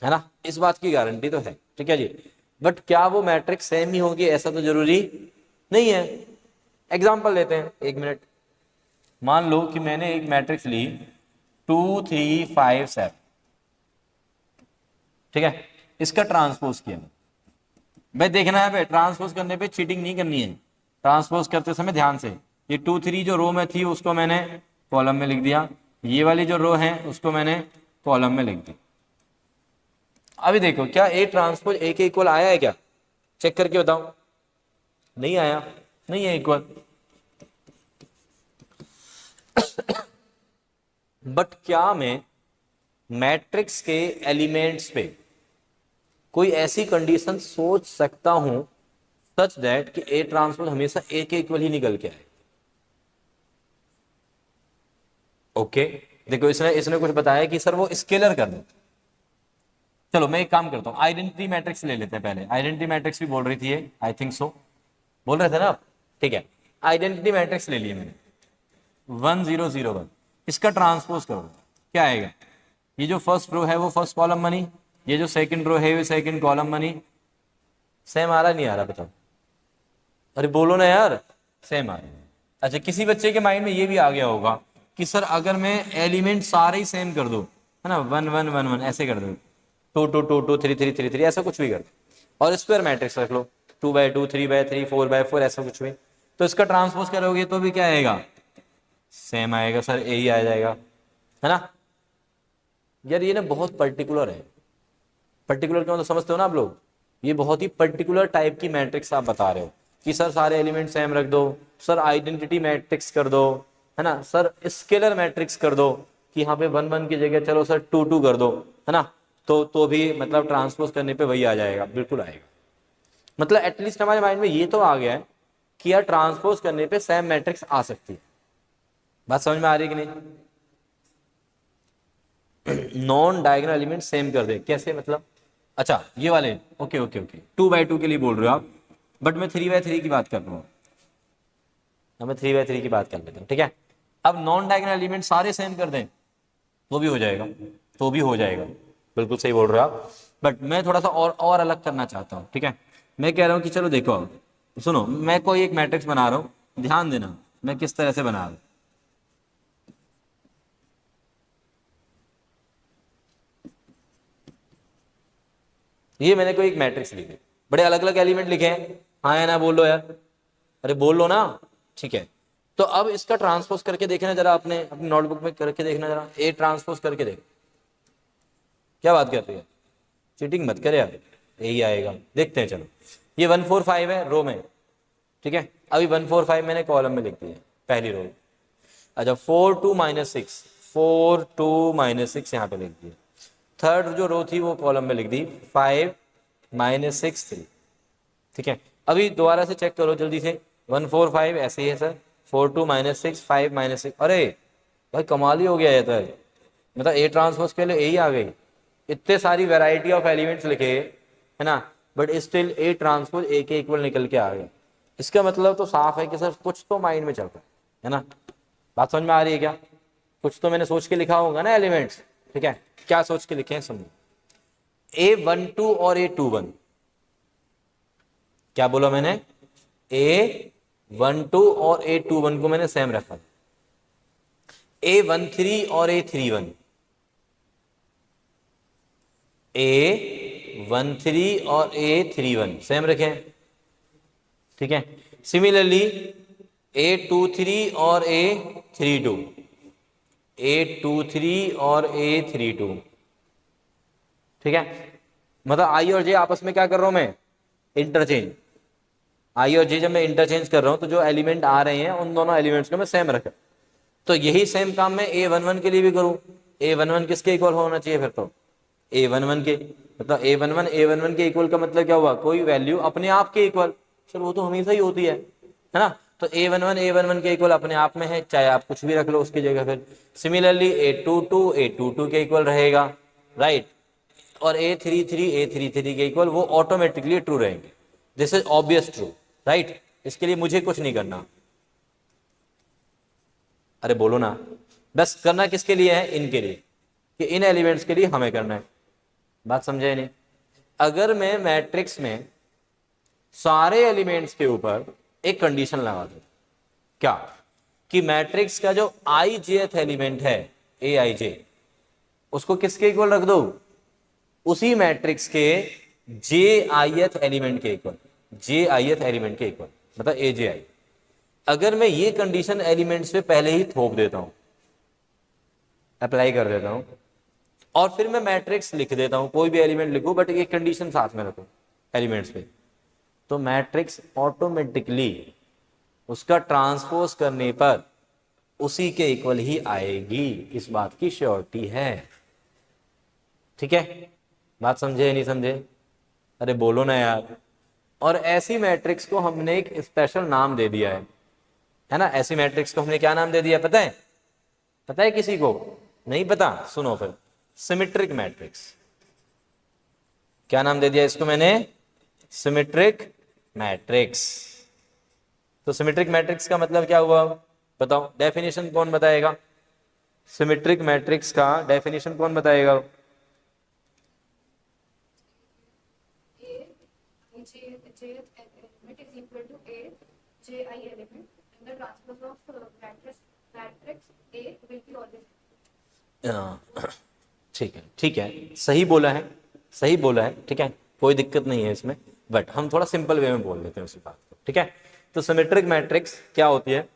है ना? इस बात की गारंटी तो है, ठीक है जी। बट क्या वो मैट्रिक्स सेम ही होगी, ऐसा तो जरूरी नहीं है। एग्जांपल लेते हैं, 1 मिनट। मान लो कि मैंने एक मैट्रिक्स ली 2 3 5 7, ठीक है, इसका ट्रांसपोज किया। भाई देखना है, भाई ट्रांसपोज करने पे चीटिंग नहीं करनी है, ट्रांसपोज करते समय ध्यान से। ये 2 3 जो रो में थी उसको मैंने कॉलम में लिख दिया, ये वाली जो रो है उसको मैंने कॉलम में लिख दी। अभी देखो क्या ए ट्रांसपोज ए के इक्वल आया है क्या? चेक करके बताओ। नहीं आया, नहीं है इक्वल। बट क्या मैं मैट्रिक्स के एलिमेंट्स पे कोई ऐसी कंडीशन सोच सकता हूं सच दैट कि ए ट्रांसपोज हमेशा ए के इक्वल ही निकल के आए? ओके, देखो इसने इसने कुछ बताया कि सर वो स्केलर कर दो। चलो मैं एक काम करता हूं, आइडेंटिटी मैट्रिक्स ले लेते हैं पहले। आइडेंटिटी मैट्रिक्स भी बोल रही थी, आई थिंक सो बोल रहे थे ना आप, ठीक है। आइडेंटिटी मैट्रिक्स ले लिए मैंने 1 0 0 1, इसका ट्रांसपोज करो, क्या आएगा? ये जो फर्स्ट रो है वो फर्स्ट कॉलम बनी, ये जो सेकंड रो है वो सेकंड कॉलम बनी। सेम आ रहा नहीं आ रहा बताओ? अरे बोलो ना यार, सेम आ रहा है। अच्छा, किसी बच्चे के माइंड में ये भी आ गया होगा कि सर अगर मैं एलिमेंट सारे ही सेम कर दूं, है ना, 1 1 1 1 ऐसे कर दूं, 2 2 2 2 3 3 3 3 ऐसा कुछ भी कर दो, और स्क्वायर मैट्रिक्स रख लो 2 by 2 3 by 3 4 by 4 ऐसा कुछ भी, तो इसका ट्रांसपोज करोगे तो भी क्या आएगा? सेम आएगा सर, यही आ जाएगा, है ना? यार ये ना बहुत पर्टिकुलर है। पर्टिकुलर क्यों, तो समझते हो ना आप लोग? ये बहुत ही पर्टिकुलर टाइप की मैट्रिक्स आप बता रहे हो कि सर सारे एलिमेंट सेम रख दो, सर आइडेंटिटी मैट्रिक्स कर दो, है ना, सर स्केलर मैट्रिक्स कर दो कि यहाँ पे 1 1 की जगह चलो सर 2 2 कर दो, है ना, तो भी मतलब ट्रांसपोज करने पे वही आ जाएगा, बिल्कुल आएगा। मतलब एटलीस्ट हमारे माइंड में ये तो आ गया है कि यार ट्रांसपोज करने पे सेम मैट्रिक्स आ सकती है। बात समझ में आ रही है कि नहीं? नॉन डायगोनल एलिमेंट सेम कर दे, कैसे मतलब? अच्छा ये वाले, ओके ओके ओके, 2 by 2 के लिए बोल रहे हो आप, बट मैं 3 by 3 की बात कर रहा हूँ, मैं 3 by 3 की बात कर लेता हूँ, ठीक है। अब नॉन डायगोनल एलिमेंट सारे सेम कर दें तो भी हो जाएगा, तो भी हो जाएगा, बिल्कुल सही बोल रहे हो आप। बट मैं थोड़ा सा और अलग करना चाहता हूँ, ठीक है। मैं कह रहा हूँ कि चलो देखो, सुनो, मैं कोई एक मैट्रिक्स बना रहा हूँ, ध्यान देना मैं किस तरह से बना रहा हूँ। ये मैंने कोई एक मैट्रिक्स लिखी, बड़े अलग अलग एलिमेंट लिखे हैं, हाँ या ना बोल लो यार, अरे बोल लो ना, ठीक है। तो अब इसका ट्रांसपोज करके देखना जरा, आपने अपनी नोटबुक में करके देखना जरा, ए ट्रांसपोज करके देख। क्या बात कर रही है, चीटिंग मत कर यार, यही आएगा, देखते हैं चलो। ये 145 है रो में, ठीक है। अभी 145 मैंने कॉलम में लिख दिया पहली रो। अच्छा 4 2 -6, 4 2 -6 यहाँ पे लिख दिया। थर्ड जो रो थी वो कॉलम में लिख दी 5 -6 3, ठीक है। अभी दोबारा से चेक करो जल्दी से, 145 ऐसे ही है सर, 4 2 -6 5 -6, अरे भाई कमाल ही हो गया ये तो, मतलब ए ट्रांसपोज के लिए यही आ गई। इतने सारी वैरायटी ऑफ एलिमेंट्स लिखे है ना, but still A transpose A के इक्वल निकल के आ गया। इसका मतलब तो साफ है कि सर कुछ तो माइंड में चल रहा है ना। बात समझ में आ रही है क्या? कुछ तो मैंने सोच के लिखा होगा ना एलिमेंट्स, ठीक है। क्या सोच के लिखे हैं समझो। A12 और A21, क्या बोला मैंने? A12 और A21 को मैंने सेम रखा। A13 और A31, A13 और A31 सेम रखें, ठीक है। सिमिलरली A23 और A32, A23 और A32, ठीक है। मतलब आई और जे आपस में क्या कर रहा हूं मैं? इंटरचेंज। आई और जे जब मैं इंटरचेंज कर रहा हूं तो जो एलिमेंट आ रहे हैं उन दोनों एलिमेंट्स को मैं सेम रखा। तो यही सेम काम मैं A11 के लिए भी करूं। A11 किसके इक्वल होना चाहिए फिर? तो A11 के, मतलब A11 के इक्वल का मतलब क्या हुआ? कोई वैल्यू अपने आप के इक्वल। सर वो तो हमेशा ही होती है ना। तो A11 के इक्वल अपने आप में है, चाहे आप कुछ भी रख लो उसकी जगह। फिर सिमिलरली A22 के इक्वल रहेगा, राइट। और A33 के इक्वल वो ऑटोमेटिकली ट्रू रहेंगे। This is obvious true, right. इसके लिए मुझे कुछ नहीं करना। अरे बोलो ना, बस करना किसके लिए है? इनके लिए, कि इन एलिमेंट्स के लिए हमें करना है। बात समझे नहीं? अगर मैं मैट्रिक्स में सारे एलिमेंट्स के ऊपर एक कंडीशन लगा दूं, क्या? कि मैट्रिक्स का जो ijth एलिमेंट है Aij, उसको किसके इक्वल रख दो? उसी मैट्रिक्स के jith एलिमेंट के इक्वल, jith एलिमेंट के इक्वल, मतलब Aj। अगर मैं ये कंडीशन एलिमेंट्स पे पहले ही थोप देता हूं, अप्लाई कर देता हूं, और फिर मैं मैट्रिक्स लिख देता हूं, कोई भी एलिमेंट लिखूं बट एक कंडीशन साथ में रखूं एलिमेंट्स पे, तो मैट्रिक्स ऑटोमेटिकली उसका ट्रांसपोज करने पर उसी के इक्वल ही आएगी। इस बात की श्योरिटी है, ठीक है। बात समझे या नहीं समझे? अरे बोलो ना यार। और ऐसी मैट्रिक्स को हमने एक स्पेशल नाम दे दिया है ना। ऐसी मैट्रिक्स को हमने क्या नाम दे दिया पता है? पता है किसी को? नहीं पता? सुनो फिर, सिमेट्रिक मैट्रिक्स। क्या नाम दे दिया इसको मैंने? Symmetric matrix. तो सिमेट्रिक मैट्रिक्स का मतलब क्या हुआ बताओ? डेफिनेशन कौन बताएगा? सिमेट्रिक मैट्रिक्स का डेफिनेशन कौन बताएगा? ठीक है, ठीक है, सही बोला है, सही बोला है, ठीक है, कोई दिक्कत नहीं है इसमें, बट हम थोड़ा सिंपल वे में बोल लेते हैं उसी बात को, ठीक है। तो सिमेट्रिक मैट्रिक्स क्या होती है?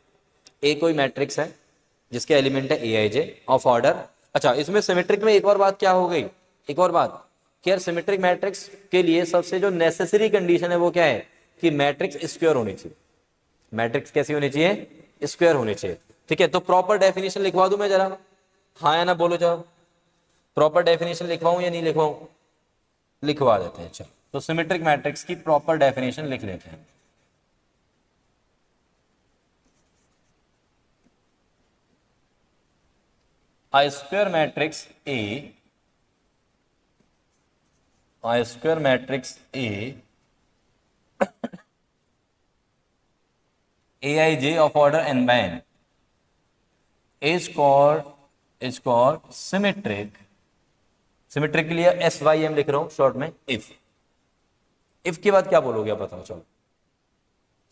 ए कोई मैट्रिक्स है जिसके एलिमेंट है Aij ऑफ ऑर्डर। अच्छा, इसमें सिमेट्रिक में एक और बात क्या हो गई? एक और बात कि यार सिमेट्रिक मैट्रिक्स के लिए सबसे जो नेसेसरी कंडीशन है वो क्या है? कि मैट्रिक्स स्क्वायर होनी चाहिए। मैट्रिक्स कैसी होनी चाहिए? स्क्वायर होनी चाहिए, ठीक है। तो प्रॉपर डेफिनेशन लिखवा दूं मैं जरा? हाँ या ना बोलो जाओ। प्रॉपर डेफिनेशन लिखवाऊं या नहीं लिखवाऊं? लिखवा देते हैं। चलो, तो सिमेट्रिक मैट्रिक्स की प्रॉपर डेफिनेशन लिख लेते हैं। A square matrix A, A square matrix A, Aij of order n by n is called symmetric। Symmetric के लिए SYM लिख रहा हूं शॉर्ट में। इफ के बाद क्या बोलोगे आप बताओ? चलो,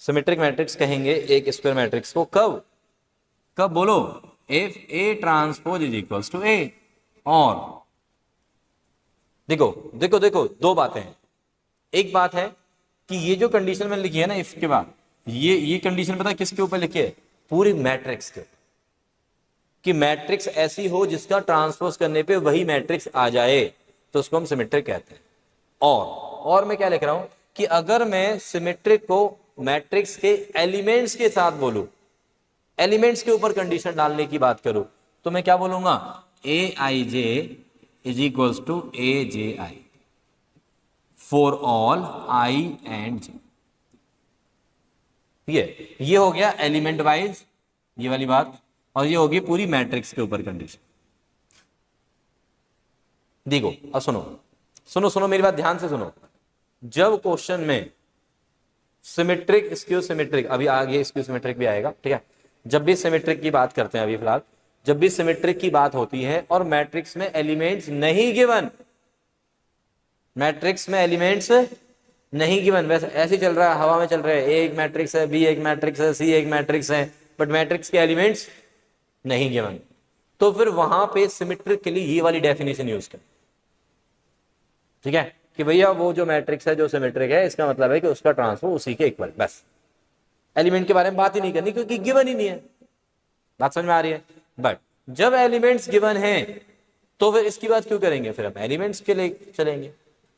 सिमेट्रिक मैट्रिक्स कहेंगे एक स्क्वायर मैट्रिक्स को कब? कब बोलो? If A transpose is equals to A। और देखो देखो देखो, दो बातें हैं। एक बात है कि ये जो कंडीशन मैंने लिखी है ना इफ के बाद, ये कंडीशन पता है किसके ऊपर लिखी है? पूरी मैट्रिक्स के, कि मैट्रिक्स ऐसी हो जिसका ट्रांसपोज करने पे वही मैट्रिक्स आ जाए, तो उसको हम सिमेट्रिक कहते हैं। और मैं क्या लिख रहा हूं? कि अगर मैं सिमेट्रिक को मैट्रिक्स के एलिमेंट्स के साथ बोलूं, एलिमेंट्स के ऊपर कंडीशन डालने की बात करूं, तो मैं क्या बोलूंगा, A I J is equals to A J I for all I and J. ये हो गया एलिमेंट वाइज ये वाली बात, और ये होगी पूरी मैट्रिक्स के ऊपर कंडीशन। देखो अब सुनो मेरी बात ध्यान से सुनो। जब क्वेश्चन में सिमेट्रिक स्क्यू सिमेट्रिक, अभी आगे स्क्यू सिमेट्रिक भी आएगा, ठीक है, जब भी सिमेट्रिक की बात करते हैं, अभी फिलहाल जब भी सिमेट्रिक की बात होती है और मैट्रिक्स में एलिमेंट्स नहीं गिवन, मैट्रिक्स में एलिमेंट्स नहीं गिवन, वैसे ऐसे चल रहा है, हवा में चल रहा है, ए एक मैट्रिक्स है, बी एक मैट्रिक्स है, सी एक मैट्रिक्स है, बट मैट्रिक्स के एलिमेंट्स नहीं गिवन, तो फिर वहां पे सिमेट्रिक के लिए ये वाली डेफिनेशन यूज करें, ठीक है, कि भैया वो जो मैट्रिक्स है जो सिमेट्रिक है, इसका मतलब है कि उसका ट्रांसपोज उसी के इक्वल, बस एलिमेंट के बारे में बात ही नहीं करनी क्योंकि गिवन ही नहीं है। बात समझ में आ रही है? बट जब एलिमेंट्स गिवन हैं तो फिर इसकी बात क्यों करेंगे, फिर हम एलिमेंट्स के लिए चलेंगे,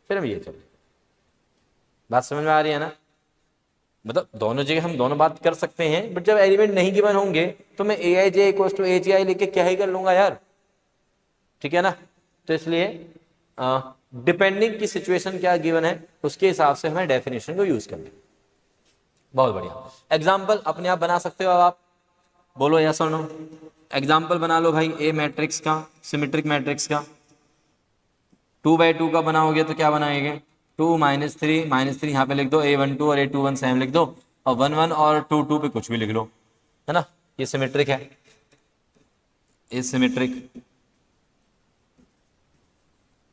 फिर हम ये चलेंगे। बात समझ में आ रही है ना? मतलब दोनों जगह हम दोनों बात कर सकते हैं, बट जब एलिमेंट नहीं गिवन होंगे तो मैं ए आई जे इक्वल टू ए जी आई लेके क्या ही कर लूंगा यार, ठीक है ना? तो इसलिए डिपेंडिंग की सिचुएशन क्या गिवन है उसके हिसाब से हमें डेफिनेशन को यूज करना है। बहुत बढ़िया। एग्जाम्पल अपने आप बना सकते हो, अब आप बोलो यस और नो। एग्जाम्पल बना लो भाई, ए मैट्रिक्स का, सिमेट्रिक मैट्रिक्स का 2/2 का बनाओगे तो क्या बनाएंगे, 2 -3 यहाँ पे लिख दो, A12 और A21 सेम लिख दो, और 1 1 और 2 2 पे कुछ भी लिख लो, है ना? ये सिमेट्रिक है, ये सिमेट्रिक।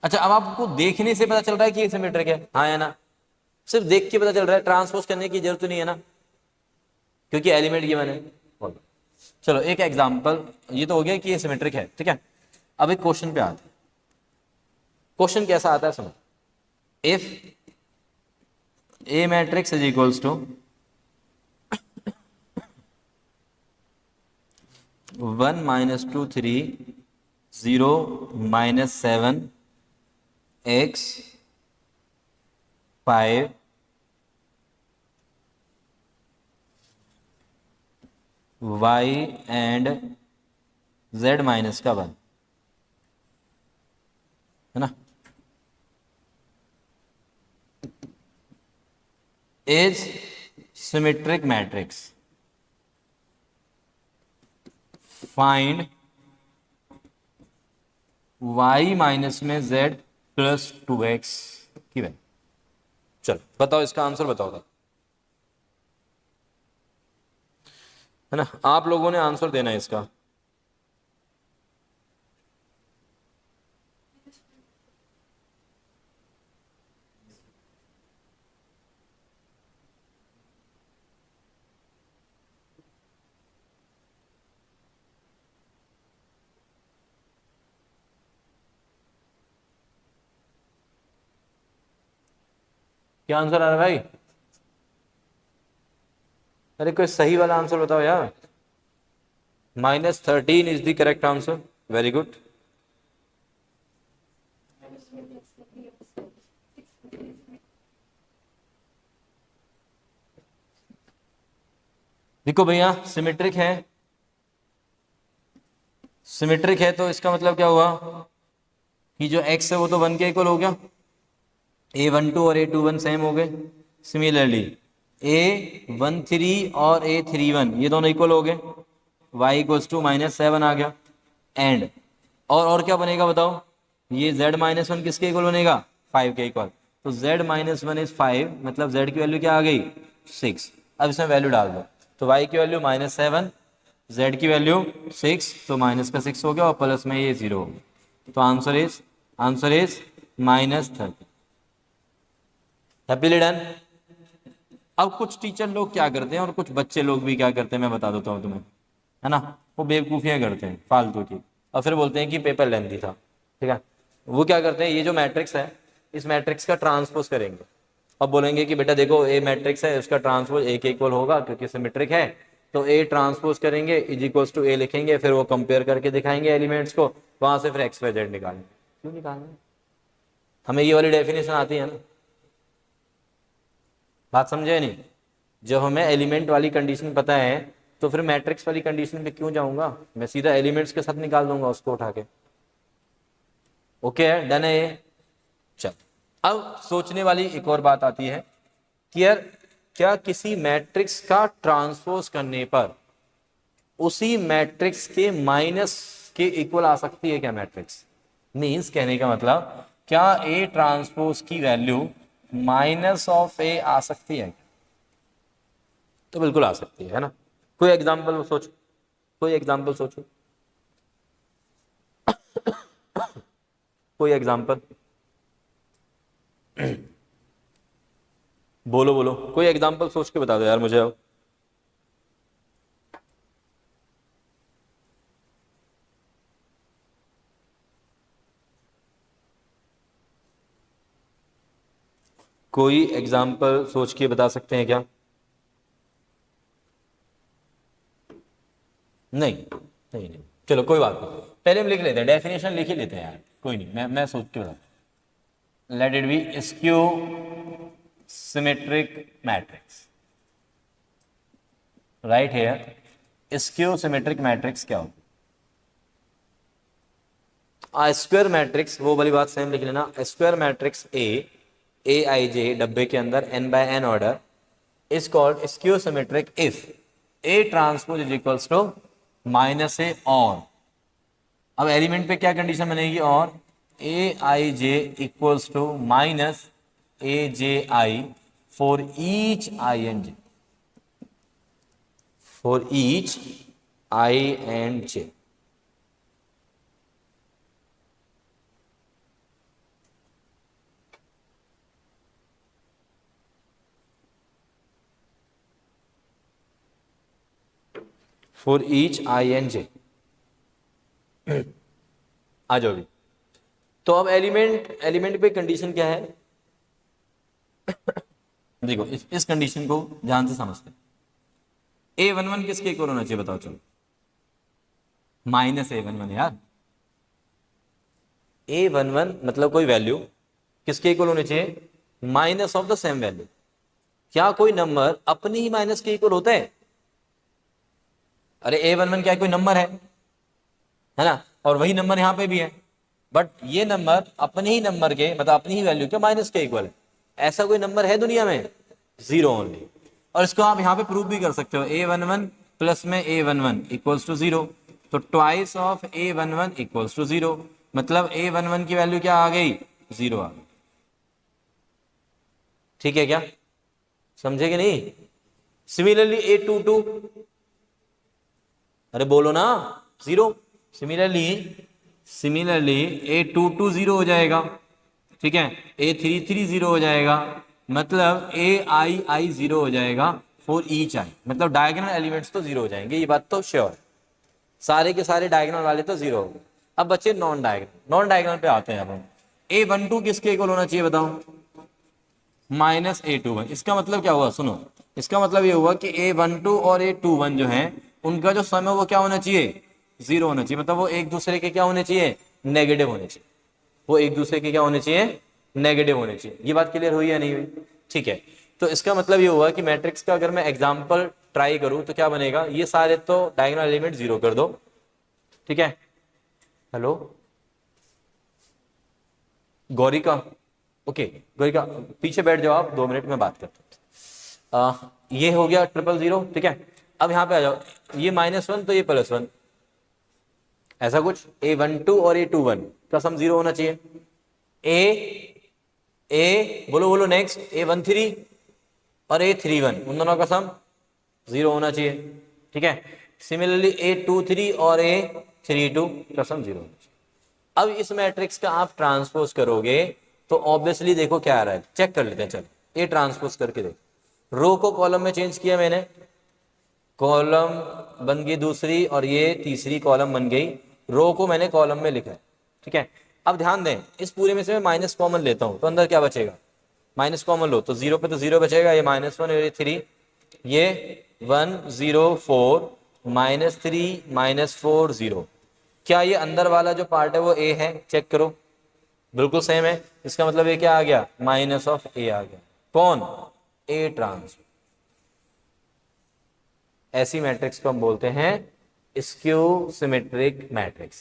अच्छा, अब आपको देखने से पता चल रहा है कि ये सिमेट्रिक है, हाँ या ना? सिर्फ देख के पता चल रहा है, ट्रांसपोज करने की जरूरत नहीं है ना, क्योंकि एलिमेंट गिवन है। चलो एक एग्जांपल, ये तो हो गया कि ये सिमेट्रिक है, ठीक है। अब एक क्वेश्चन पे आते हैं। क्वेश्चन कैसा आता है सुनो, if A matrix is equals to 1 -2 3 0 -7 x 5 y and z minus का 1, है ना, is symmetric matrix, find y minus में z प्लस 2x की वैल्यू। चलो बताओ, इसका आंसर बताओ, है ना? आप लोगों ने आंसर देना है इसका। क्या आंसर आ रहा है भाई? अरे कोई सही वाला आंसर बताओ यार। -13 is the correct answer, very good. देखो भैया, सिमेट्रिक है, सिमेट्रिक है तो इसका मतलब क्या हुआ कि जो x है वो तो 1 के इक्वल हो गया, A12 और A21 सेम हो गए। सिमिलरली A13 और A31 ये दोनों इक्वल हो गए, y इक्वल्स टू -7 आ गया। एंड और क्या बनेगा बताओ, ये z -1 किसके इक्वल बनेगा, 5 के इक्वल। तो z -1 इज 5, मतलब z की वैल्यू क्या आ गई, 6। अब इसमें वैल्यू डाल दो, तो y की वैल्यू -7, z की वैल्यू 6, तो माइनस का 6 हो गया और प्लस में ये 0 हो गया। तो आंसर इज -30। Happily done. अब कुछ टीचर लोग क्या करते हैं और कुछ बच्चे लोग भी क्या करते हैं, मैं बता देता हूँ तुम्हें, है ना? वो बेवकूफियां करते हैं फालतू की, और फिर बोलते हैं कि पेपर लेंथी था, ठीक है। वो क्या करते हैं, ये जो मैट्रिक्स है इस मैट्रिक्स का ट्रांसपोज करेंगे और बोलेंगे कि बेटा देखो ए मैट्रिक्स है, उसका ट्रांसपोज ए के इक्वल होगा क्योंकि सिमेट्रिक है, तो ए ट्रांसपोज करेंगे इज इक्वल्स टू ए लिखेंगे, फिर वो कंपेयर करके दिखाएंगे एलिमेंट्स को, वहां से फिर एक्स वाई जेड निकालेंगे। क्यों निकालना है? हमें ये वाली डेफिनेशन आती है ना। बात समझे नहीं? जब हमें एलिमेंट वाली कंडीशन पता है तो फिर मैट्रिक्स वाली कंडीशन पे क्यों जाऊंगा, मैं सीधा एलिमेंट्स के साथ निकाल दूंगा उसको उठा के। ओके है, डन है ये। चल अब सोचने वाली एक और बात आती है कि यार क्या किसी मैट्रिक्स का ट्रांसपोज करने पर उसी मैट्रिक्स के माइनस के इक्वल आ सकती है क्या मैट्रिक्स? मीन्स कहने का मतलब क्या ए ट्रांसपोज की वैल्यू माइनस ऑफ ए आ सकती है? तो बिल्कुल आ सकती है ना। कोई एग्जांपल सोचो, कोई एग्जांपल सोचो, कोई एग्जांपल बोलो बोलो, कोई एग्जांपल सोच के बता दो यार मुझे अब। कोई एग्जांपल सोच के बता सकते हैं क्या? नहीं नहीं नहीं, चलो कोई बात नहीं, पहले हम लिख लेते हैं, डेफिनेशन लिख ही लेते हैं यार, कोई नहीं, मैं सोच के बता। Late it B skew symmetric matrix, right here skew symmetric matrix क्या होता है? स्क्वायर मैट्रिक्स, वो वाली बात सेम लिख लेना, स्क्वायर मैट्रिक्स ए आई जे डब्बे के अंदर n by n order is called skew symmetric if A transpose is equals to minus A और, अब एलिमेंट पे क्या कंडीशन बनेगी, और A I J equals to minus A J I for each I and J, for each I and J. For each I and J आ जाओ भी। तो अब एलिमेंट पे कंडीशन क्या है? देखो इस कंडीशन को ध्यान से समझते हैं। A11 किसके इक्वल होना चाहिए बताओ चलो? माइनस A11 यार। A11 मतलब कोई वैल्यू किसके इक्वल होनी चाहिए? Minus of the same value. क्या कोई नंबर अपने ही माइनस के इक्वल होता है? अरे A11 क्या कोई नंबर है ना? और वही नंबर यहां पे भी है, बट ये नंबर अपने ही नंबर के मतलब अपनी ही वैल्यू के माइनस के इक्वल है। ऐसा कोई नंबर है दुनिया में? Zero only. और इसको आप यहाँ पे प्रूव भी कर सकते हो, A11 प्लस में A11 इक्वल्स टू जीरो, तो twice of A11 equals to zero, मतलब A11 की वैल्यू क्या आ गई? जीरो आ गई। ठीक है क्या? समझे कि नहीं? सिमिलरली A22, अरे बोलो ना, जीरो। सिमिलरली A22 जीरो हो जाएगा, ठीक है, A33 जीरो हो जाएगा, मतलब AI जीरो हो जाएगा फॉर ईच आई, मतलब डायगोनल एलिमेंट्स तो जीरो हो जाएंगे, ये बात तो श्योर है। सारे के सारे डायगोनल वाले तो जीरो हो गए। अब बच्चे नॉन डायगोनल पे आते हैं। अब हम A12 किसके इक्वल होना चाहिए बताओ? Minus A21। इसका मतलब क्या हुआ सुनो, इसका मतलब ये हुआ कि A12 और A21 जो है उनका जो सम है वो क्या होना चाहिए? जीरो होना चाहिए, मतलब वो एक दूसरे के क्या होने चाहिए? नेगेटिव होने चाहिए। वो एक दूसरे के क्या होने चाहिए? नेगेटिव होने चाहिए। ये बात क्लियर हुई या नहीं हुई? ठीक है, तो इसका मतलब ये हुआ कि मैट्रिक्स का अगर मैं एग्जांपल ट्राई करूं तो क्या बनेगा? ये सारे तो डायगोनल एलिमेंट जीरो कर दो, ठीक है। हेलो गौरिका, ओके गौरिका पीछे बैठ जाओ आप, 2 मिनट में बात करता हूँ। ये हो गया 000, ठीक है। अब यहाँ पे आ जाओ, ये -1 तो ये +1, ऐसा कुछ। A12 और A21 का सम जीरो होना चाहिए। ए बोलो बोलो नेक्स्ट, A13 और A31 उन दोनों का सम जीरो होना चाहिए, ठीक है। सिमिलरली A23 और A32 का सम जीरो होना चाहिए। अब इस मैट्रिक्स का आप ट्रांसपोज करोगे तो ऑब्वियसली देखो क्या आ रहा है, चेक कर लेते हैं। चलो ए ट्रांसपोज करके देखो, रो को कॉलम में चेंज किया मैंने, कॉलम बन गई दूसरी और ये तीसरी कॉलम बन गई, रो को मैंने कॉलम में लिखा है, ठीक है। अब ध्यान दें, इस पूरे में से मैं माइनस कॉमन लेता हूं तो अंदर क्या बचेगा? माइनस कॉमन लो तो जीरो पे तो जीरो बचेगा, ये -1 और ये 3, ये 1 0 4 -3 -4 0। क्या ये अंदर वाला जो पार्ट है वो ए है? चेक करो, बिल्कुल सेम है। इसका मतलब ये क्या आ गया? माइनस ऑफ ए आ गया। कौन? ए ट्रांस, ऐसी मैट्रिक्स को हम बोलते हैं स्क्यू सिमेट्रिक मैट्रिक्स।